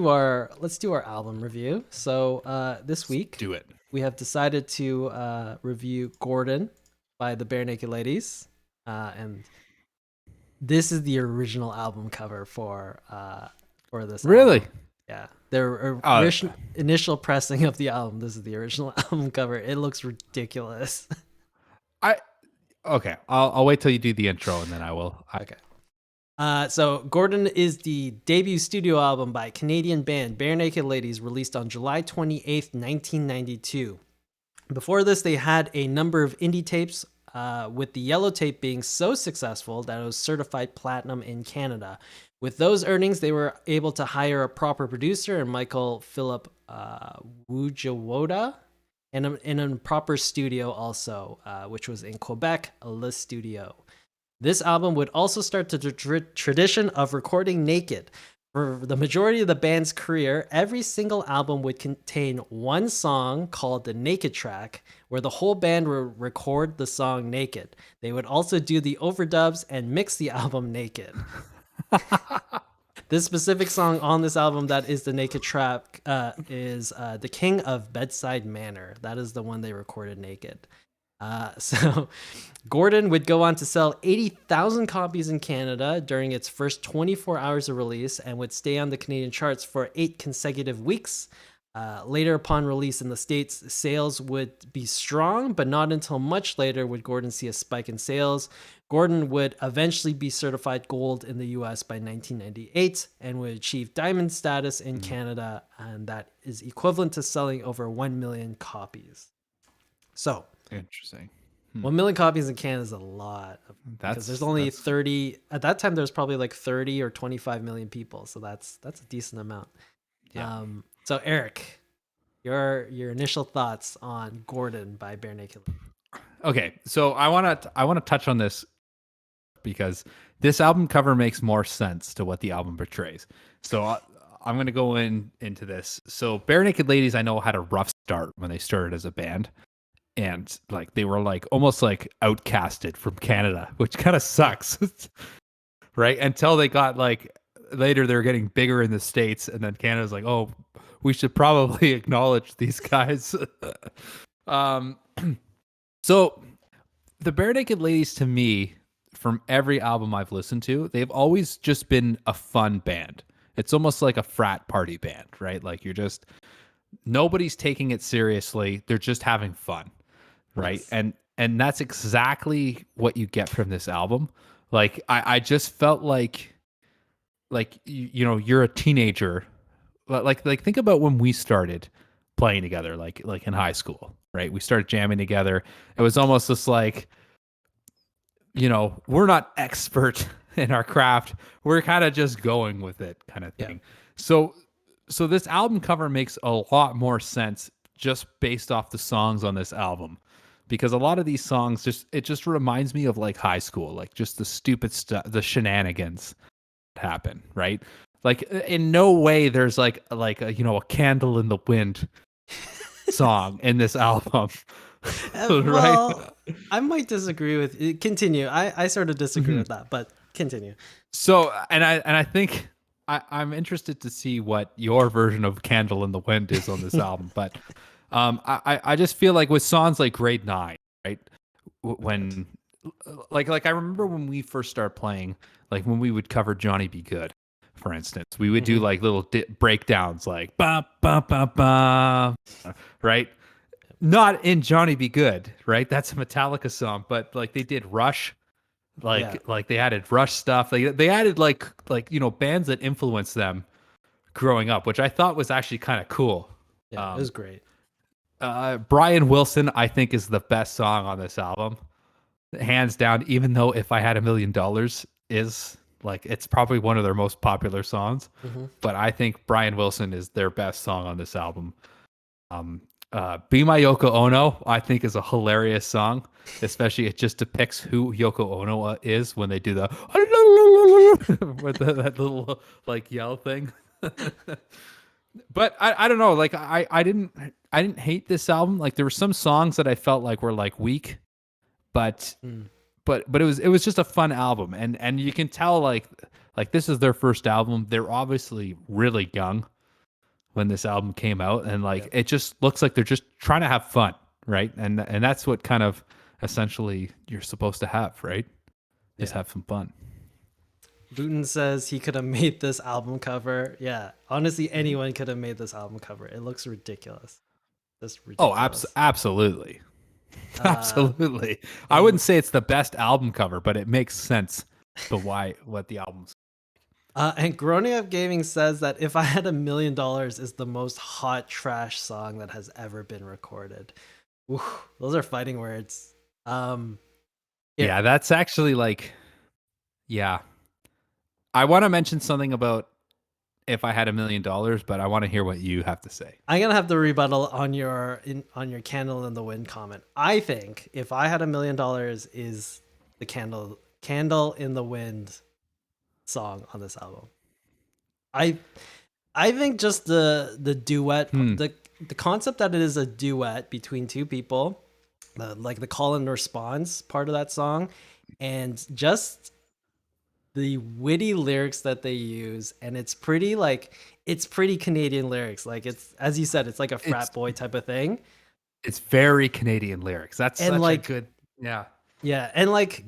let's do our album review. So this week Do it. we have decided to review Gordon by the Barenaked Ladies, and this is the original album cover for this Really? album. Yeah, their Uh, initial pressing of the album. This is the original album cover. It looks ridiculous. I okay. I'll wait till you do the intro and then I will. Okay. So Gordon is the debut studio album by Canadian band Barenaked Ladies, released on July 28th, 1992. Before this, they had a number of indie tapes, with the yellow tape being so successful that it was certified platinum in Canada. With those earnings, they were able to hire a proper producer and Michael Philip Wujawoda, and in a proper studio also, which was in Quebec, Le Studio. This album would also start the tradition of recording naked. For the majority of the band's career, every single album would contain one song called the naked track, where the whole band would record the song naked. They would also do the overdubs and mix the album naked. This specific song on this album that is the naked track is The King of Bedside Manor. That is the one they recorded naked. So Gordon would go on to sell 80,000 copies in Canada during its first 24 hours of release and would stay on the Canadian charts for 8 consecutive weeks. Later, upon release in the States, sales would be strong, but not until much later would Gordon see a spike in sales. Gordon would eventually be certified gold in the US by 1998 and would achieve diamond status in Canada, and that is equivalent to selling over 1 million copies. So, Interesting. 1 million copies in Canada is a lot. Because there's only 30 at that time. There's probably like 30 or 25 million people, so that's a decent amount. Yeah. So Eric, your initial thoughts on Gordon by Barenaked. Okay, so I want to touch on this because this album cover makes more sense to what the album portrays. So I'm going to go into this. So Barenaked Ladies, I know, had a rough start when they started as a band. And like they were like almost like outcasted from Canada, which kind of sucks. Right? Until they got like later they were getting bigger in the States, and then Canada's like, oh, we should probably acknowledge these guys. So the Barenaked Ladies, to me, from every album I've listened to, they've always just been a fun band. It's almost like a frat party band, right? Like you're just nobody's taking it seriously. They're just having fun. Right. Yes. And that's exactly what you get from this album. Like I just felt like you know, you're a teenager. Like think about when we started playing together, like in high school, right? We started jamming together. It was almost just like, you know, we're not expert in our craft. We're kind of just going with it kind of thing. Yeah. So this album cover makes a lot more sense just based off the songs on this album. Because a lot of these songs just reminds me of like high school, like just the stupid stuff, the shenanigans that happen, right? Like in no way there's like a, you know, a Candle in the Wind song in this album. Right? Well, I might disagree with you. Continue. I sort of disagree with that, but continue. So and I think I'm interested to see what your version of Candle in the Wind is on this album, but I just feel like with songs like Grade 9, right? When like I remember when we first started playing, like when we would cover Johnny Be Good, for instance, we would do like little breakdowns like ba ba ba ba, right? Not in Johnny Be Good, right? That's a Metallica song, but like they did Rush, like they added Rush stuff. They added like you know, bands that influenced them growing up, which I thought was actually kind of cool. Yeah, it was great. Brian Wilson, I think, is the best song on this album, hands down. Even though If I Had $1 Million is like, it's probably one of their most popular songs, but I think Brian Wilson is their best song on this album. Be My Yoko Ono, I think, is a hilarious song, especially it just depicts who Yoko Ono is when they do the with that little like yell thing. But I don't know, like I didn't hate this album. Like there were some songs that I felt like were like weak, but it was just a fun album, and you can tell like this is their first album. They're obviously really young, when this album came out, and like it just looks like they're just trying to have fun, right? And that's what kind of essentially you're supposed to have, right? Just have some fun. Luton says he could have made this album cover. Yeah, honestly, anyone could have made this album cover. It looks ridiculous. Just ridiculous. Absolutely. Absolutely. I wouldn't say it's the best album cover, but it makes sense to what the album's. And Growing Up Gaming says that If I Had $1,000,000 is the most hot trash song that has ever been recorded. Ooh, those are fighting words. Yeah, that's actually like, yeah. I want to mention something about If I Had $1,000,000, but I want to hear what you have to say. I'm gonna have to rebuttal on your Candle in the Wind comment. I think If I Had $1,000,000 is the Candle in the Wind song on this album. I think just the duet, the concept that it is a duet between two people, like the call and response part of that song, and just the witty lyrics that they use, and it's pretty Canadian lyrics. Like, it's, as you said, it's like a frat boy type of thing. It's very Canadian lyrics. That's and such like a good, yeah, and like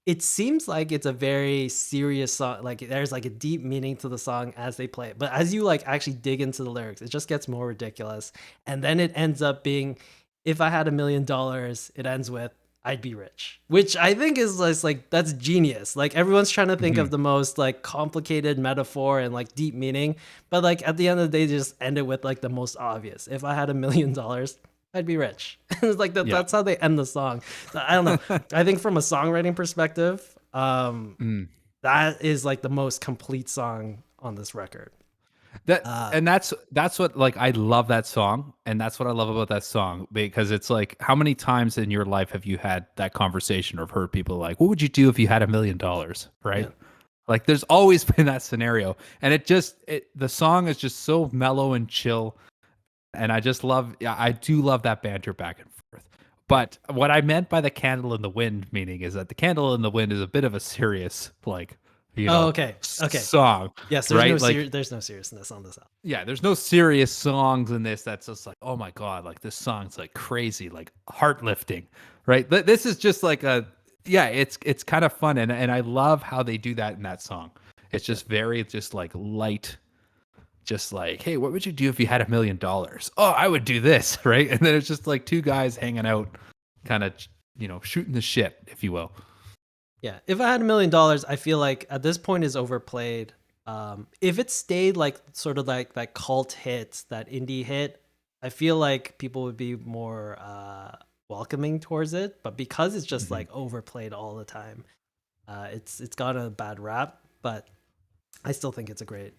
it seems like it's a very serious song. Like, there's like a deep meaning to the song as they play it. But as you like actually dig into the lyrics, it just gets more ridiculous. And then it ends up being, if I had $1,000,000, it ends with, I'd be rich, which I think is just like, that's genius. Like, everyone's trying to think of the most like complicated metaphor and like deep meaning. But like at the end of the day, they just end it with like the most obvious. If I had $1,000,000, I'd be rich. It's like that. Yeah. That's how they end the song. I don't know. I think from a songwriting perspective, that is like the most complete song on this record. And that's what, like, I love that song, and that's what I love about that song, because it's like, how many times in your life have you had that conversation or heard people like, what would you do if you had $1,000,000, right? Yeah. Like, there's always been that scenario, and the song is just so mellow and chill. And I do love that banter back and forth. But what I meant by the Candle in the Wind meaning is that the Candle in the Wind is a bit of a serious, like, song. Yes, there's no seriousness on this album. Yeah, there's no serious songs in this that's just like, oh my God, like this song's like crazy, like heart lifting, right? This is just like it's kind of fun. And I love how they do that in that song. It's just very just like light. Just like, hey, what would you do if you had $1,000,000? Oh, I would do this, right? And then it's just like two guys hanging out, kind of, shooting the shit, if you will. Yeah, If I Had $1,000,000, I feel like at this point is overplayed. If it stayed like sort of like that cult hit, that indie hit, I feel like people would be more welcoming towards it. But because it's just like overplayed all the time, it's got a bad rap. But I still think it's a great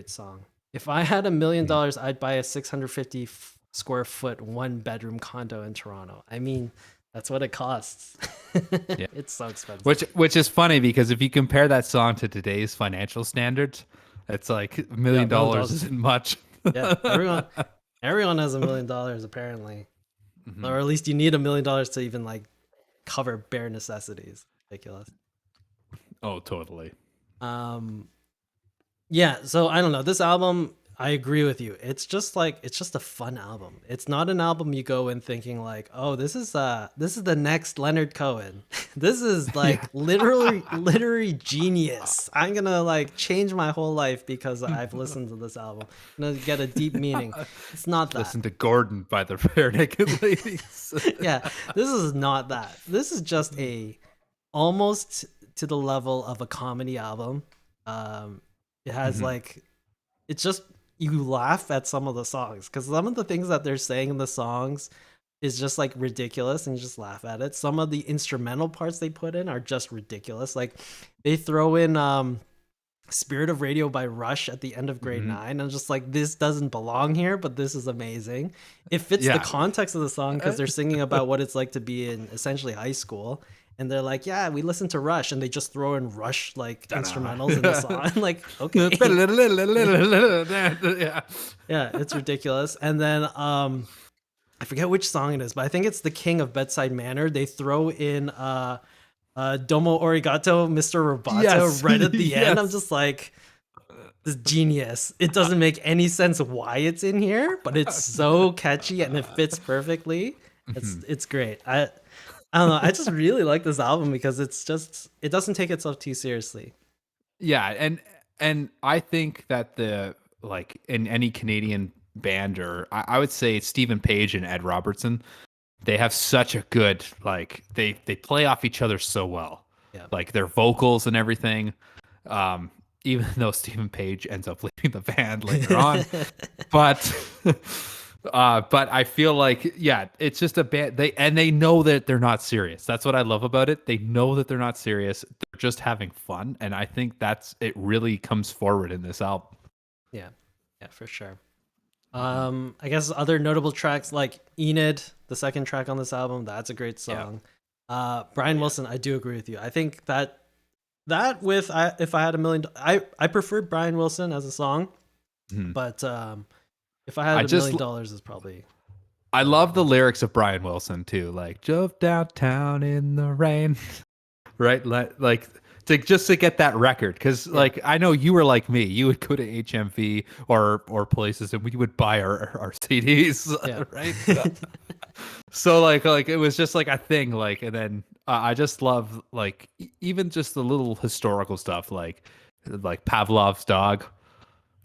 song. If I had $1,000,000, I'd buy a 650 square foot 1-bedroom condo in Toronto. I mean, that's what it costs. Yeah. It's so expensive. Which is funny, because if you compare that song to today's financial standards, it's like $1,000,000 isn't much. Yeah, everyone has $1,000,000 apparently, or at least you need $1,000,000 to even like cover bare necessities. Ridiculous. Oh, totally. Yeah, so I don't know. This album, I agree with you. It's just a fun album. It's not an album you go in thinking like, oh, this is the next Leonard Cohen. This is like literary genius. I'm gonna like change my whole life because I've listened to this album. I'm gonna get a deep meaning. It's not that. Listen to Gordon by the Barenaked Ladies. Yeah, this is not that. This is just almost to the level of a comedy album. It has like, it's just, you laugh at some of the songs because some of the things that they're saying in the songs is just like ridiculous and you just laugh at it. Some of the instrumental parts they put in are just ridiculous. Like they throw in Spirit of Radio by Rush at the end of grade 9. I'm just like, this doesn't belong here, but this is amazing. It fits the context of the song because they're singing about what it's like to be in essentially high school. And they're like, yeah, we listen to Rush, and they just throw in Rush like instrumentals in the song. I'm like, okay. Yeah, it's ridiculous. And then I forget which song it is, but I think it's The King of Bedside Manor. They throw in Domo Arigato, Mr. Roboto right at the end. I'm just like, This genius. It doesn't make any sense why it's in here, but it's so catchy and it fits perfectly. It's great. I don't know. I just really like this album because it doesn't take itself too seriously. Yeah, and I think that the like in any Canadian band, or I would say Stephen Page and Ed Robertson, they have such a good like they play off each other so well. Yeah. Like their vocals and everything. Um, even though Stephen Page ends up leaving the band later on, but but I feel like yeah, it's just a band. They know that they're not serious. That's what I love about it. They know that they're not serious. They're just having fun, and I think that's it. Really comes forward in this album. Yeah. Yeah, for sure. I guess other notable tracks like Enid, the second track on this album, that's a great song. Brian Wilson, I do agree with you. I think that with if I had I preferred Brian Wilson as a song, but if I had $1,000,000 is probably. I love the lyrics of Brian Wilson too, like "drove downtown in the rain," right? Like to get that record, because like I know you were like me, you would go to HMV or places and we would buy our CDs, right? So like it was just like a thing, like, and then I just love like even just the little historical stuff, like Pavlov's dog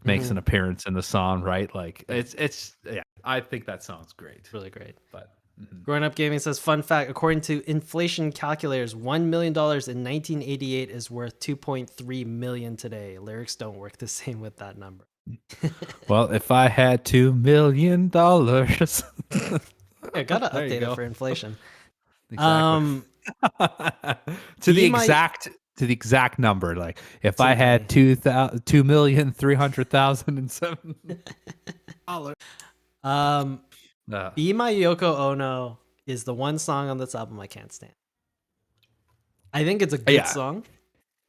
makes an appearance in the song, right? Like it's yeah, I think that song's great. Really great. But Growing Up Gaming says, fun fact, according to inflation calculators, $1 million in 1988 is worth 2.3 million today. Lyrics don't work the same with that number. Well, if I had $2 million, I gotta update it for inflation. Exactly. to the exact number, like if I had $2,300,007. Be My Yoko Ono is the one song on this album I can't stand. I think it's a good song.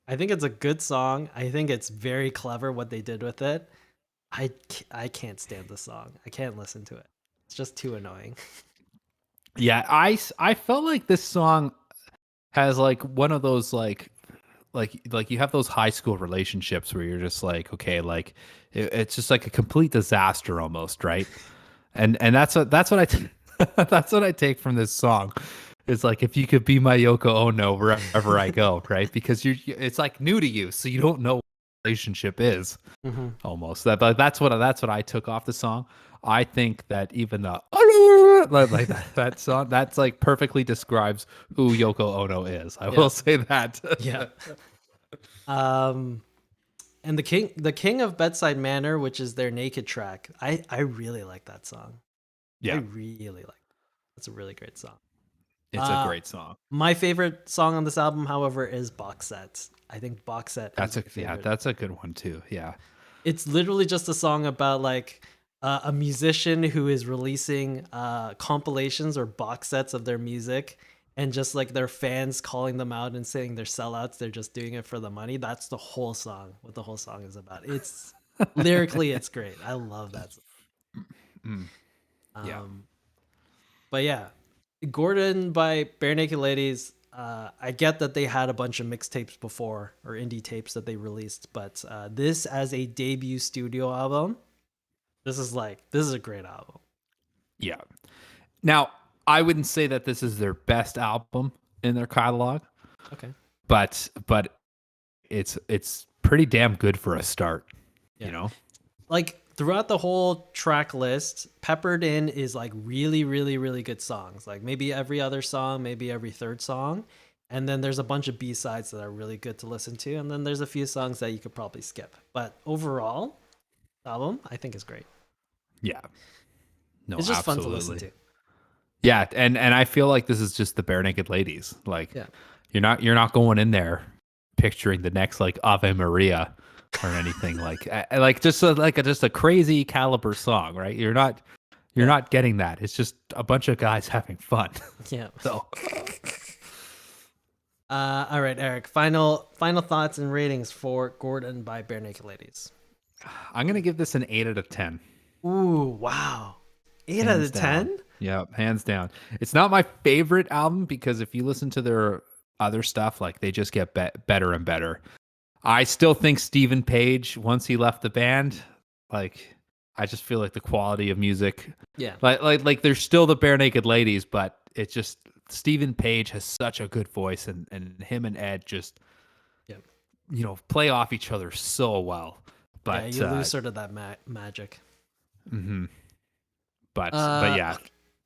I think it's a good song. I think it's very clever what they did with it. I can't stand the song. I can't listen to it. It's just too annoying. Yeah, I felt like this song has like one of those like you have those high school relationships where you're just like, okay, like it's just like a complete disaster almost, right? And that's what I that's what I take from this song. It's like, if you could be my Yoko Ono wherever I go, right? Because it's like new to you, so you don't know what a relationship is. Almost that's what I took off the song. I think that even the like that song, that's like perfectly describes who Yoko Ono is. I will say that. Yeah. And the King of Bedside Manor, which is their Naked track, I really like that song. Yeah, I really like it. It's a really great song. It's a great song. My favorite song on this album, however, is Box Set. I think Box Set. That's a good one too. Yeah, it's literally just a song about like a musician who is releasing compilations or box sets of their music, and just like their fans calling them out and saying they're sellouts. They're just doing it for the money. That's the whole song. What the whole song is about. It's lyrically, it's great. I love that song. Yeah. But yeah, Gordon by Barenaked Ladies. I get that they had a bunch of mixtapes before or indie tapes that they released, but this as a debut studio album, this is a great album. Yeah. Now, I wouldn't say that this is their best album in their catalog. Okay. But it's pretty damn good for a start, you know? Like throughout the whole track list, peppered in is like really, really, really good songs. Like maybe every other song, maybe every third song. And then there's a bunch of B-sides that are really good to listen to. And then there's a few songs that you could probably skip. But overall, the album, I think, is great. Yeah. No, it's just absolutely fun to listen to. Yeah, and I feel like this is just the Barenaked Ladies. Like you're not going in there picturing the next like Ave Maria or anything like just a crazy caliber song, right? You're not getting that. It's just a bunch of guys having fun. Yeah. So all right, Eric, final thoughts and ratings for Gordon by Barenaked Ladies. I'm going to give this an 8 out of 10. Ooh, wow. 8 out of 10? Yeah, hands down. It's not my favorite album because if you listen to their other stuff, like they just get better and better. I still think Stephen Page, once he left the band, like I just feel like the quality of music, Yeah. like there's still the Bare Naked Ladies, but it's just Stephen Page has such a good voice, and him and Ed just Yeah. play off each other so well. Yeah, But you lose sort of that magic. mhm. But Uh, yeah,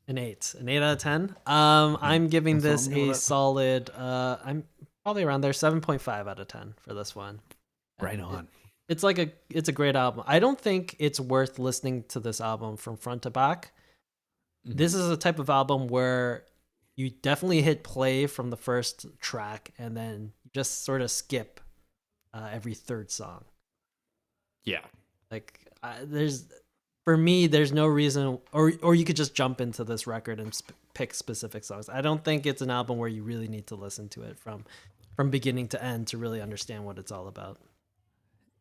an 8, an 8 out of 10. I'm giving That's what this I'm going a with. solid. I'm probably around there, 7.5 out of 10 for this one. Right on. It's a great album. I don't think it's worth listening to this album from front to back. This is a type of album where you definitely hit play from the first track and then just sort of skip every third song. Yeah. Like there's for me, there's no reason, or you could just jump into this record and pick specific songs. I don't think it's an album where you really need to listen to it from beginning to end to really understand what it's all about.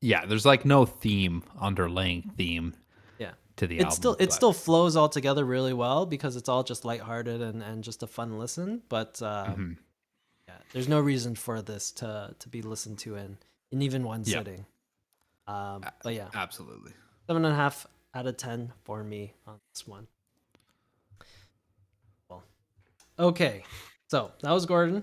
Yeah, there's like no underlying theme Yeah. to the It album. still flows all together really well because it's all just lighthearted and just a fun listen. But yeah, there's no reason for this to be listened to in even one sitting. But yeah, Absolutely. 7.5 out of 10 for me on this one. Well, okay, so that was Gordon,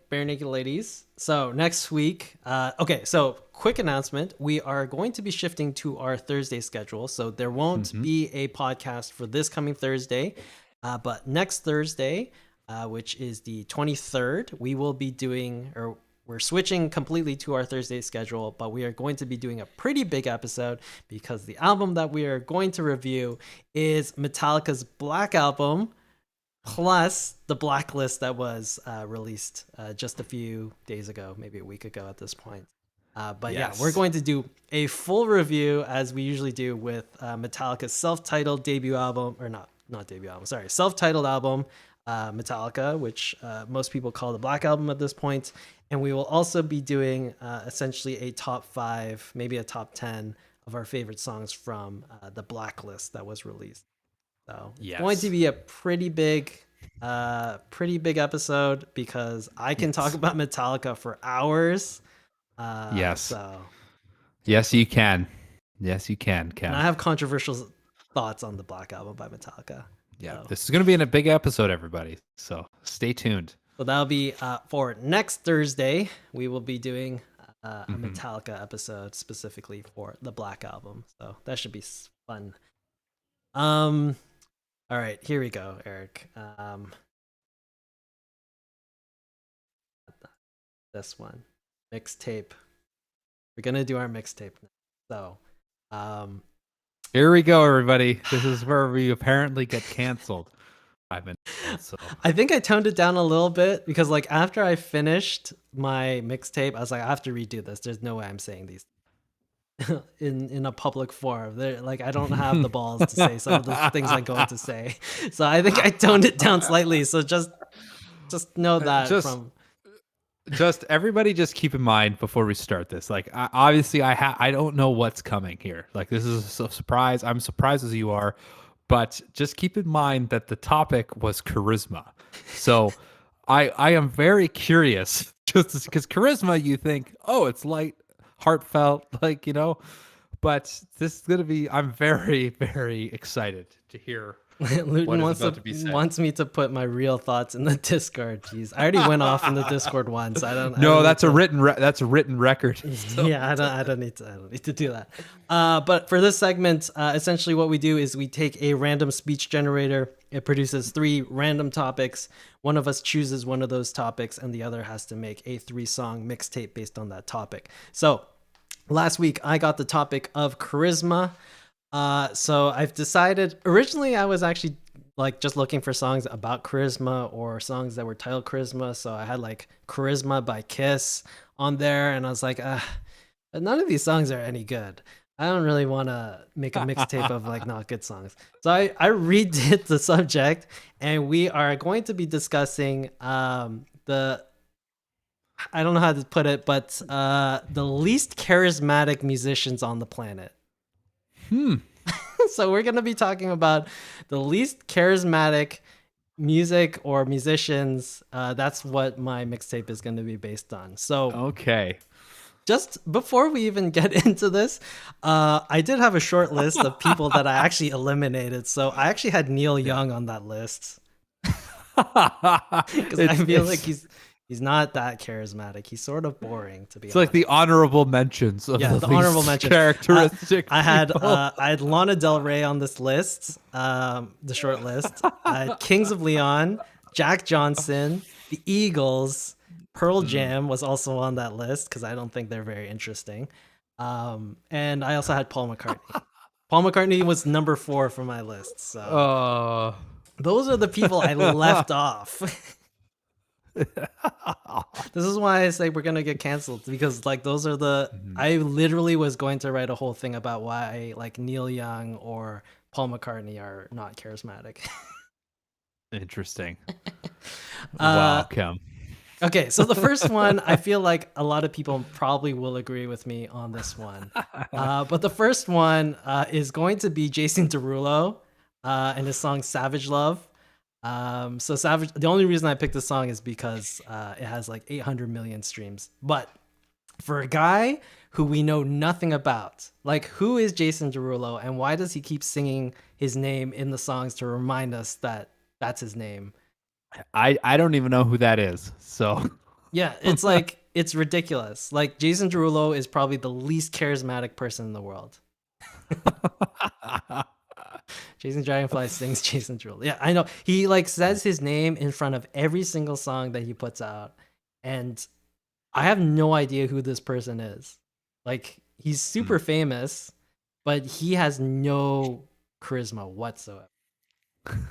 Bare Naked Ladies. So next week, okay, so quick announcement: we are going to be shifting to our Thursday schedule, so there won't be a podcast for this coming Thursday, but next Thursday, which is the 23rd, we will be doing, or we're switching completely to our Thursday schedule, but we are going to be doing a pretty big episode because the album that we are going to review is Metallica's Black Album, plus the Blacklist that was released just a few days ago, maybe a week ago at this point. But yeah, we're going to do a full review as we usually do with Metallica's self-titled debut album, or not debut album, sorry, self-titled album, Metallica, which most people call the Black Album at this point. And we will also be doing essentially a top 5, maybe a top 10 of our favorite songs from the Blacklist that was released. So it's going to be a pretty big episode because I can talk about Metallica for hours. Yes. So yes, you can. Yes, you can, Kev. And I have controversial thoughts on the Black Album by Metallica. Yeah, so. This is going to be in a big episode, everybody. So stay tuned. So that'll be for next Thursday. We will be doing a Metallica episode specifically for the Black Album. So that should be fun. All right, here we go, Eric. This one, mixtape. We're gonna do our mixtape now. So, here we go, everybody. This is where we apparently get canceled. I think I toned it down a little bit because, like, after I finished my mixtape, I was like, I have to redo this. There's no way I'm saying these in a public forum. Like, I don't have the balls to say some of the things I'm going to say. So I think I toned it down slightly. So just know that just everybody just keep in mind before we start this. Like, obviously I don't know what's coming here. Like, this is a surprise. I'm surprised as you are, but just keep in mind that the topic was charisma. So I am very curious, just because charisma, you think, oh, it's light, heartfelt, like, but this is going to be, I'm very, very excited to hear Luton wants me to put my real thoughts in the Discord. Jeez, I already went off in the Discord once. That's a written record. So. Yeah, I don't need to do that. But for this segment, essentially what we do is we take a random speech generator. It produces 3 random topics. One of us chooses one of those topics, and the other has to make a 3-song mixtape based on that topic. So last week I got the topic of charisma. So I've decided, originally I was actually like just looking for songs about charisma or songs that were titled charisma. So I had like Charisma by Kiss on there, and I was like, none of these songs are any good. I don't really want to make a mixtape of like not good songs. So I redid the subject, and we are going to be discussing I don't know how to put it, but the least charismatic musicians on the planet. So we're going to be talking about the least charismatic music or musicians. That's what my mixtape is going to be based on. So okay. just before we even get into this, I did have a short list of people that I actually eliminated. So I actually had Neil Young on that list because I feel like he's not that charismatic. He's sort of boring, to be It's honest. like the honorable mentions of the honorable mentions. characteristic. I had Lana Del Rey on this list, the short list. I had Kings of Leon, Jack Johnson, the Eagles, Pearl Jam was also on that list because I don't think they're very interesting. And I also had Paul McCartney. Paul McCartney was number 4 for my list. So those are the people I left off. This is why I say we're gonna get canceled, because like those are the I literally was going to write a whole thing about why like Neil Young or Paul McCartney are not charismatic. Interesting. Wow, Kim. Okay, so the first one, I feel like a lot of people probably will agree with me on this one. But the first one is going to be Jason Derulo and his song Savage Love. So Savage, the only reason I picked this song is because it has like 800 million streams. But for a guy who we know nothing about, like who is Jason Derulo and why does he keep singing his name in the songs to remind us that that's his name? I don't even know who that is. So yeah, it's like it's ridiculous. Like Jason Derulo is probably the least charismatic person in the world. Jason Dragonfly sings Jason Derulo. Yeah, I know. He like says his name in front of every single song that he puts out. And I have no idea who this person is. Like he's super famous, but he has no charisma whatsoever.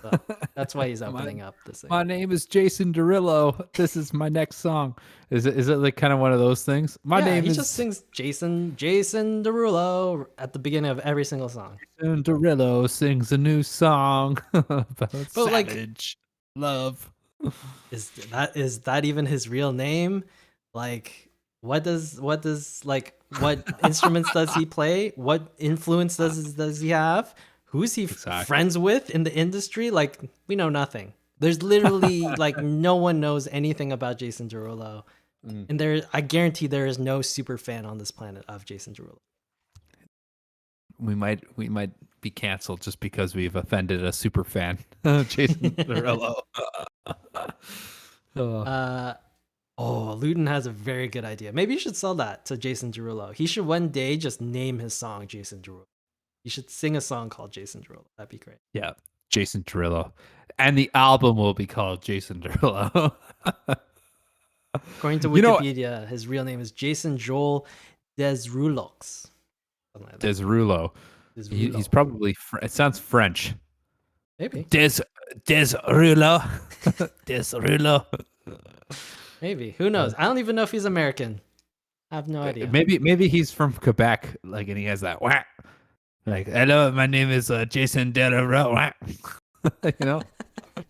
So that's why he's opening up this thing. My name is Jason Derulo. This is my next song. Is it like kind of one of those things? He just sings Jason Derulo at the beginning of every single song. Jason Derulo sings a new song about savage love. Is that even his real name? Like what instruments does he play? What influence does he have? Who's he friends with in the industry? Like, we know nothing. There's literally like no one knows anything about Jason Derulo. And I guarantee there is no super fan on this planet of Jason Derulo. We might be canceled just because we've offended a super fan of Jason Derulo. Luton has a very good idea. Maybe you should sell that to Jason Derulo. He should one day just name his song Jason Derulo. You should sing a song called Jason Derulo. That'd be great. Yeah, Jason Derulo. And the album will be called Jason Derulo. According to Wikipedia, his real name is Jason Joel Desroulox. Like Desroulo. He's probably, it sounds French. Maybe. Desroulo. Desroulo. Maybe. Who knows? I don't even know if he's American. I have no idea. Maybe he's from Quebec, like, and he has that whack. Like, hello, my name is Jason Derulo. You know, for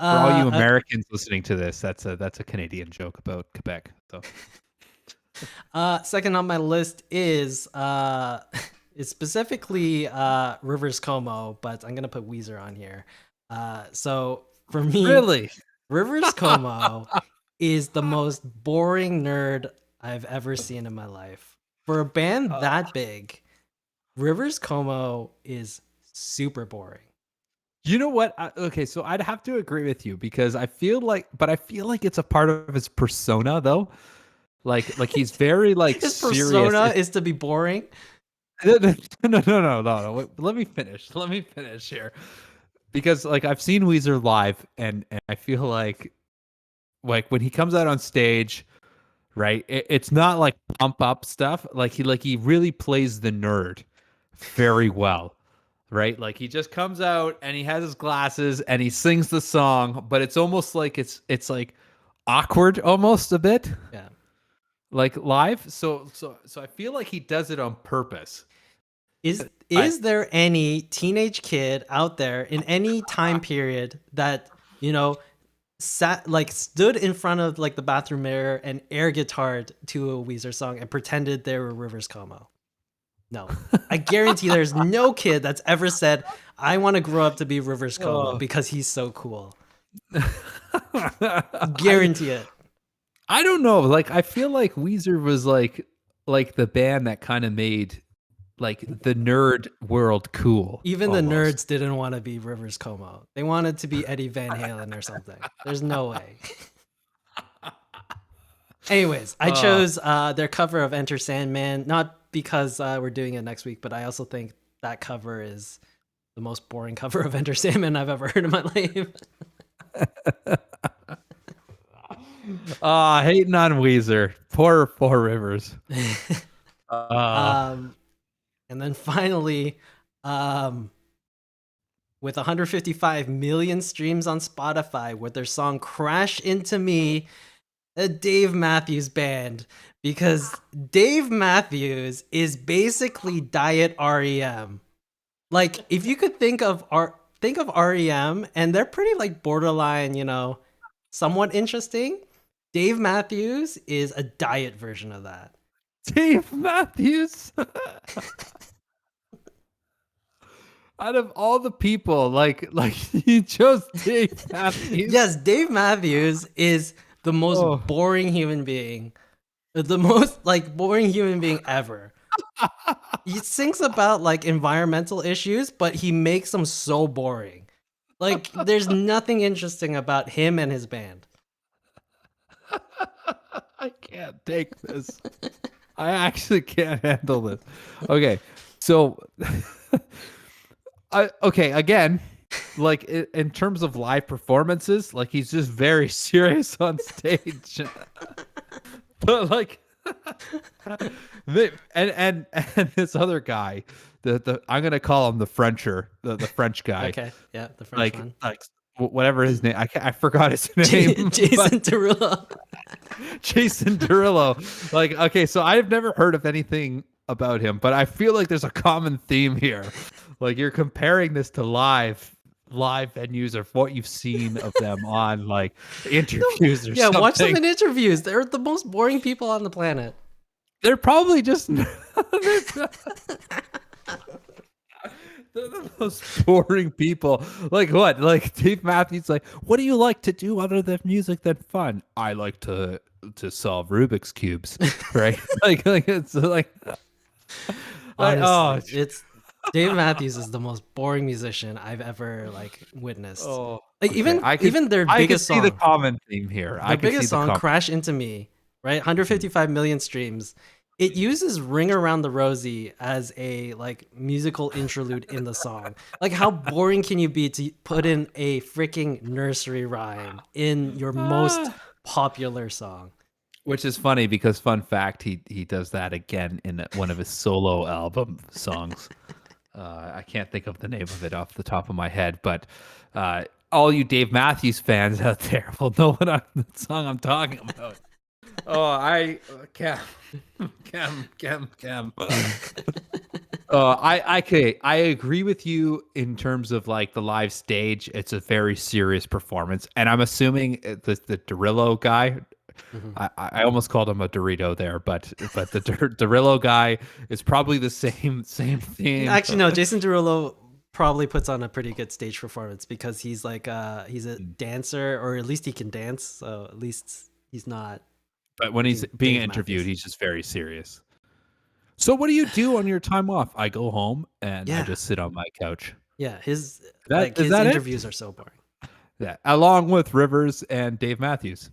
all you Americans listening to this, that's a Canadian joke about Quebec. So, second on my list is specifically Rivers Cuomo, but I'm gonna put Weezer on here. So for me, really, Rivers Cuomo is the most boring nerd I've ever seen in my life. For a band that big, Rivers Cuomo is super boring. You know what? Okay, so I'd have to agree with you because I feel like it's a part of his persona, though. Like he's very like his serious. persona is to be boring. No. Wait, let me finish here, because like I've seen Weezer live, and I feel like when he comes out on stage, right? It's not like pump up stuff. Like he really plays the nerd very well, right? Like he just comes out and he has his glasses and he sings the song, but it's almost like it's like awkward almost a bit. Yeah. Like live. So I feel like he does it on purpose. Is there any teenage kid out there in any time period that, you know, stood in front of like the bathroom mirror and air guitared to a Weezer song and pretended they were Rivers Cuomo? No, I guarantee there's no kid that's ever said, I want to grow up to be Rivers Cuomo because he's so cool. Guarantee it. I don't know. Like, I feel like Weezer was like the band that kind of made like the nerd world cool Even the almost. nerds didn't want to be Rivers Cuomo. They wanted to be Eddie Van Halen or something. There's no way. Anyways, I Uh, chose their cover of Enter Sandman, not because we're doing it next week, but I also think that cover is the most boring cover of Enter Sandman I've ever heard in my life. hating on Weezer. Poor Rivers. Uh, And then finally, um, with 155 million streams on Spotify, with their song "Crash Into Me," a Dave Matthews Band, because Dave Matthews is basically Diet REM. Like, if you could think of REM, and they're pretty like borderline, somewhat interesting. Dave Matthews is a diet version of that. Dave Matthews. Out of all the people, like you chose Dave Matthews. Yes, Dave Matthews is the most Oh. boring human being, the most like boring human being ever. He sings about like environmental issues, but he makes them so boring. Like, there's nothing interesting about him and his band. I can't take this. I actually can't handle this. Okay, so again, like in terms of live performances, like he's just very serious on stage. But like and this other guy, the I'm gonna call him the Frencher, the French guy. Okay, yeah, the French one. Like whatever his name, I forgot his name. Jason Derulo. Jason Derulo. Like, okay, so I've never heard of anything about him, but I feel like there's a common theme here. Like you're comparing this to live venues or what you've seen of them on like interviews or Yeah, something. watch them in interviews. They're the most boring people on the planet. They're probably just they're the most boring people. Like what? Like Dave Matthews, like, what do you like to do other than music than fun? I like to solve Rubik's cubes, right? like it's like, Honestly, it's Dave Matthews is the most boring musician I've ever like witnessed. oh, Like okay. even their biggest see song, the common theme here. their biggest song, "Crash Into Me," right? 155 million streams. It uses "Ring Around the Rosie" as a like musical interlude in the song. Like, how boring can you be to put in a freaking nursery rhyme in your most popular song? Which is funny because fun fact, he does that again in one of his solo album songs. I can't think of the name of it off the top of my head, but all you Dave Matthews fans out there will know what the song I'm talking about. Oh, Cam. I agree with you in terms of like the live stage. It's a very serious performance, and I'm assuming the Derulo guy. Mm-hmm. I almost called him a Dorito there, but the Derulo guy is probably the same theme. Actually, no. Jason Derulo probably puts on a pretty good stage performance because he's like he's a dancer, or at least he can dance. So at least he's not. But when he's being Dave interviewed, Matthews. he's just very serious. So what do you do on your time off? I go home and I Yeah. just sit on my couch. Yeah, his Is his that it? interviews are so boring. Yeah, along with Rivers and Dave Matthews.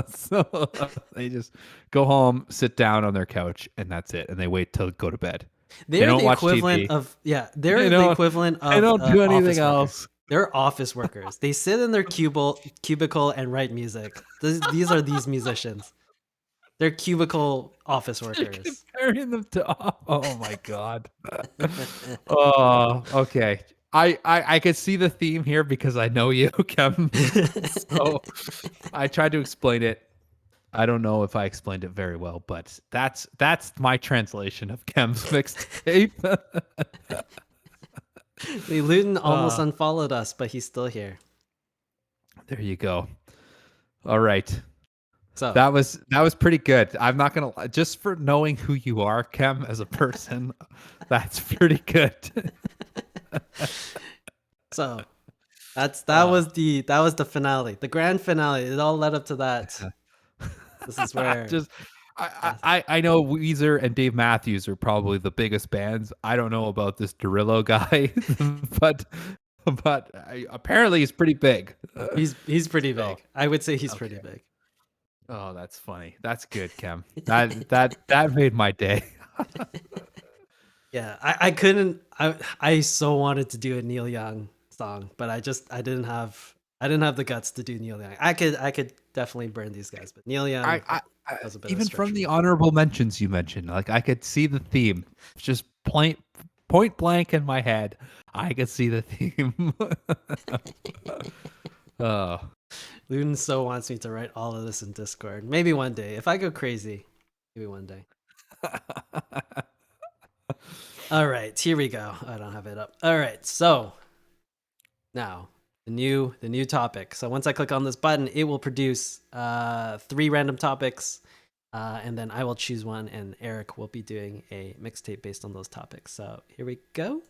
So they just go home, sit down on their couch, and that's it. And they wait till go to bed. They're don't the watch equivalent TV. of They the don't- equivalent of They don't do office anything workers. else. They're office workers. They sit in their cubicle and write music. These are these musicians. They're cubicle office workers. Comparing them to oh my god. Oh, okay. I could see the theme here because I know you, Kevin. So I tried to explain it. I don't know if I explained it very well, but that's my translation of Kem's mixtape. Lee Luton almost unfollowed us, but he's still here. There you go. All right. So That was pretty good. I'm not gonna lie. Just for knowing who you are, Kem, as a person, that's pretty good. So that was the finale, the grand finale. It all led up to that. This is where Just I know Weezer and Dave Matthews are probably the biggest bands. I don't know about this Derillo guy, but apparently he's pretty big. he's pretty So, big. I would say he's pretty okay. big. Oh, that's funny. That's good, Kem. That made my day. Yeah, I couldn't. I so wanted to do a Neil Young song, but I didn't have the guts to do Neil Young. I could definitely burn these guys, but Neil Young was a bit of a Even stretch from for the me. honorable mentions you mentioned, like I could see the theme, just point blank in my head. I could see the theme. Oh, Luden so wants me to write all of this in Discord. Maybe one day, if I go crazy, maybe one day. All right, here we go. I don't have it up. All right, so now the new topic. So once I click on this button, it will produce 3 random topics, and then I will choose one, and Eric will be doing a mixtape based on those topics. So here we go.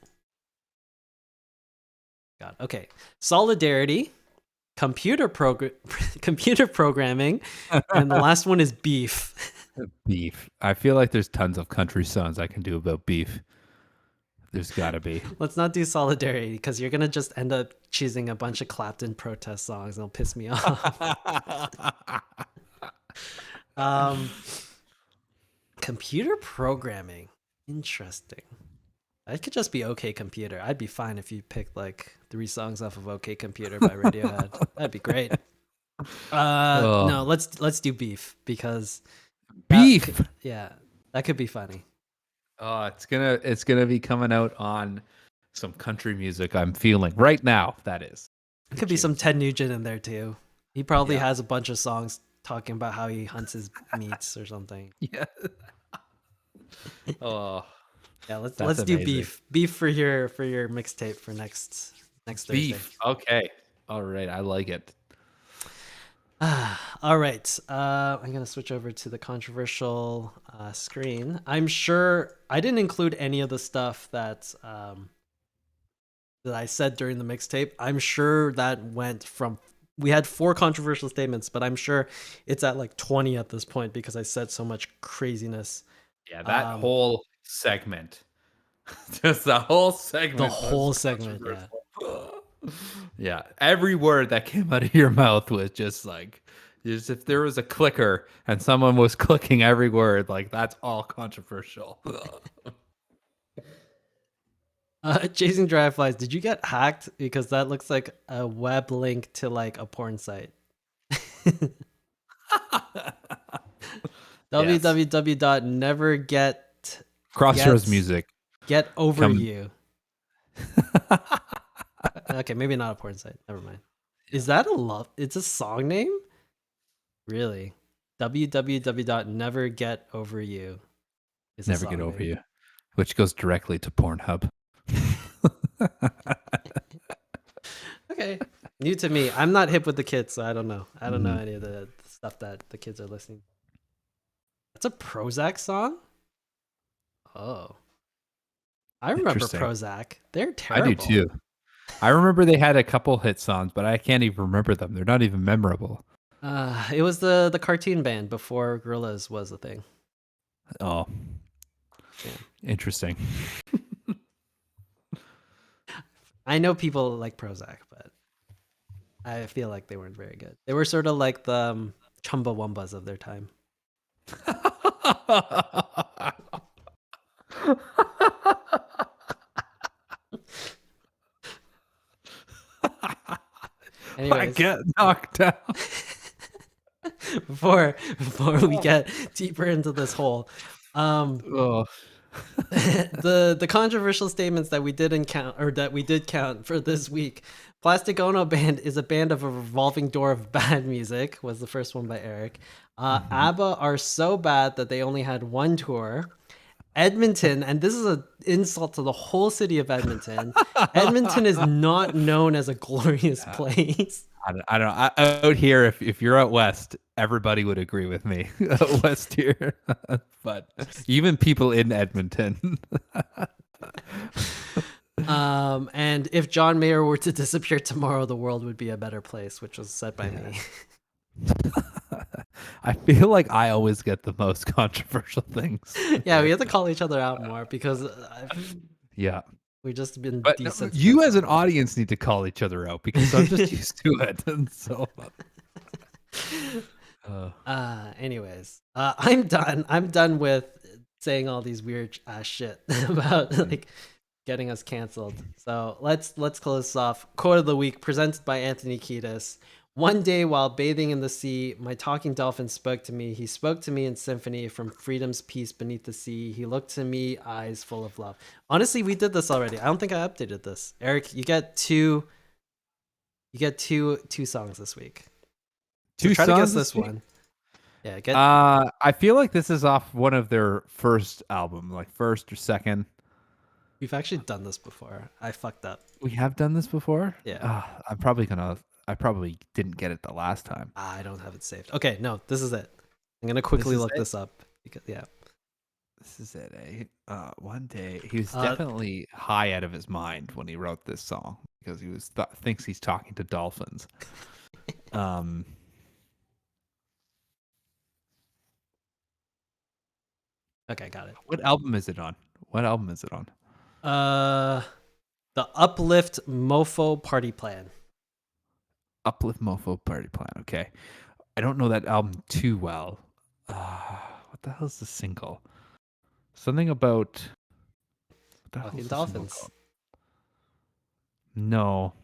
God, okay. Solidarity, computer programming, and the last one is beef. beef. I feel like there's tons of country songs I can do about beef. There's gotta be. Let's not do solidarity because you're gonna just end up choosing a bunch of Clapton protest songs. It'll piss me off. Computer programming, interesting. I could just be OK Computer. I'd be fine if you picked like 3 songs off of OK Computer by Radiohead. That'd be great. No, let's do beef because beef. That could be funny. Oh, it's gonna be coming out on some country music I'm feeling right now. That is. It could be some Ted Nugent in there too. He probably has a bunch of songs talking about how he hunts his meats or something. Yeah. Oh. Yeah, let's do beef. Beef for your mixtape for next Thursday. Beef. Okay. All right. I like it. All right. I'm gonna switch over to the controversial screen. I'm sure I didn't include any of the stuff that I said during the mixtape. I'm sure that went from. We had 4 controversial statements, but I'm sure it's at like 20 at this point because I said so much craziness. Yeah, that whole segment. Just the whole segment. The whole segment, yeah. Yeah, every word that came out of your mouth was just like, just if there was a clicker and someone was clicking every word, like that's all controversial. Chasing Dragonflies, did you get hacked? Because that looks like a web link to like a porn site. www.neverget Crossroads music. Get over you. Okay, maybe not a porn site. Never mind. Is that a love? It's a song name? Really? www.nevergetoveryou is Never Get Over You, which goes directly to Pornhub. Okay. New to me. I'm not hip with the kids, so I don't know. I don't know any of the stuff that the kids are listening. That's a Prozac song? Oh. I remember Prozac. They're terrible. I do too. I remember they had a couple hit songs, but I can't even remember them. They're not even memorable. It was the cartoon band before Gorillaz was a thing. Oh. Yeah. Interesting. I know people like Prozac, but I feel like they weren't very good. They were sort of like the Chumbawambas of their time. Anyways, I get knocked down. before we get deeper into this hole, the controversial statements that we did count for this week. Plastic Ono Band is a band of a revolving door of bad music was the first one by Eric. ABBA are so bad that they only had 1 tour. Edmonton, and this is an insult to the whole city of Edmonton. Edmonton is not known as a glorious place. I don't know. Out here, if you're out west, everybody would agree with me. Out west here, but even people in Edmonton. And if John Mayer were to disappear tomorrow, the world would be a better place, which was said by me. I feel like I always get the most controversial things. Yeah, we have to call each other out more because Yeah. we've just been But no, desensitized. you as an audience need to call each other out because I'm just used to it. And so Anyways, I'm done. I'm done with saying all these weird ass shit about like getting us canceled. So let's close this off. Quote of the week presented by Anthony Kiedis. One day while bathing in the sea, my talking dolphin spoke to me. He spoke to me in symphony from freedom's peace beneath the sea. He looked to me, eyes full of love. Honestly, we did this already. I don't think I updated this. Eric, you get two songs this week. So two try to songs guess this week? one. Yeah, get I feel like this is off one of their first album, like first or second. We've actually done this before. I fucked up. We have done this before? Yeah. I probably didn't get it the last time. I don't have it saved. Okay, no, this is it. I'm gonna quickly look this up because This is it, eh? One day he was definitely high out of his mind when he wrote this song because he was thinks he's talking to dolphins. Okay, got it. What album is it on? The Uplift Mofo Party Plan. Uplift Mofo Party Plan. Okay, I don't know that album too well. What the hell is the single? Something about Fucking dolphins. No,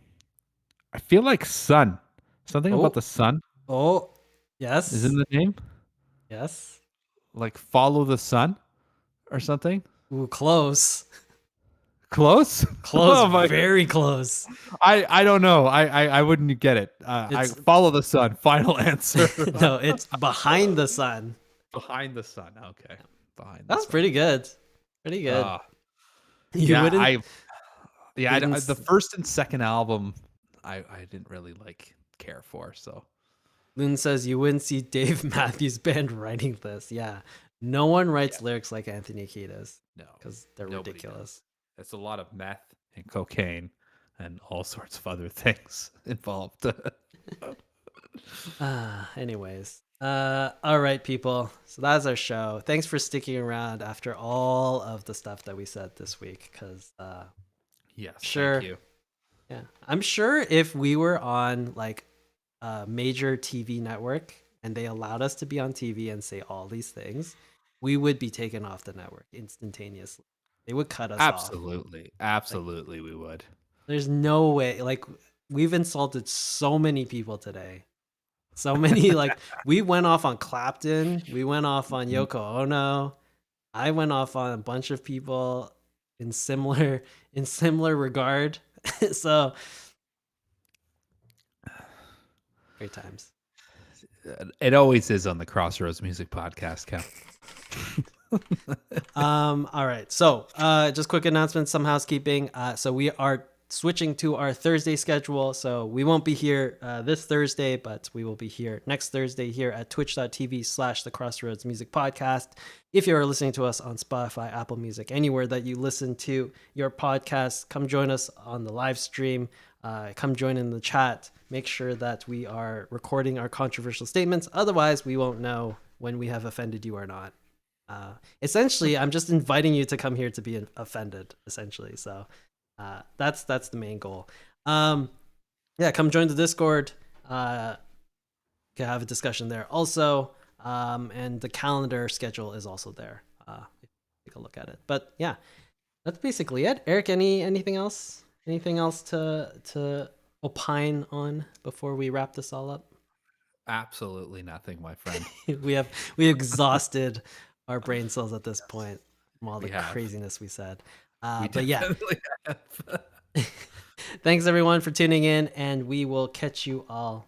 I feel like sun. Something about the sun. Oh, yes. Is in the name? Yes. Like follow the sun or something? Ooh, close. Close? Close. Oh, very close. I don't know. I wouldn't get it. I follow the sun. Final answer. No, it's behind the sun. Behind the sun. Okay. Behind. That's pretty good. Pretty good. The first and second album, I didn't really care for. So Loon says you wouldn't see Dave Matthews Band writing this. Yeah, no one writes lyrics like Anthony Kiedis. No, because they're ridiculous. It's a lot of meth and cocaine and all sorts of other things involved. Anyways, all right, people. So that's our show. Thanks for sticking around after all of the stuff that we said this week. Because yes, sure, thank you. Yeah, I'm sure if we were on like a major TV network and they allowed us to be on TV and say all these things, we would be taken off the network instantaneously. They would cut us off. Absolutely, we would. There's no way. Like, we've insulted so many people today. So many, like, we went off on Clapton. We went off on Yoko Ono. I went off on a bunch of people in similar regard. So, great times. It always is on the Crossroads Music Podcast, Cap. All right. So, just quick announcement, some housekeeping. So we are switching to our Thursday schedule. So we won't be here this Thursday, but we will be here next Thursday here at twitch.tv/the Crossroads Music Podcast. If you are listening to us on Spotify, Apple Music, anywhere that you listen to your podcast, come join us on the live stream. Come join in the chat. Make sure that we are recording our controversial statements. Otherwise, we won't know when we have offended you or not. Essentially, I'm just inviting you to come here to be offended, essentially. So that's the main goal. Yeah, come join the Discord. Can have a discussion there also. And the calendar schedule is also there. Take a look at it. But yeah, that's basically it. Eric, anything else? Anything else to opine on before we wrap this all up? Absolutely nothing, my friend. we exhausted our brain cells at this point from all the craziness we said. But yeah, thanks everyone for tuning in, and we will catch you all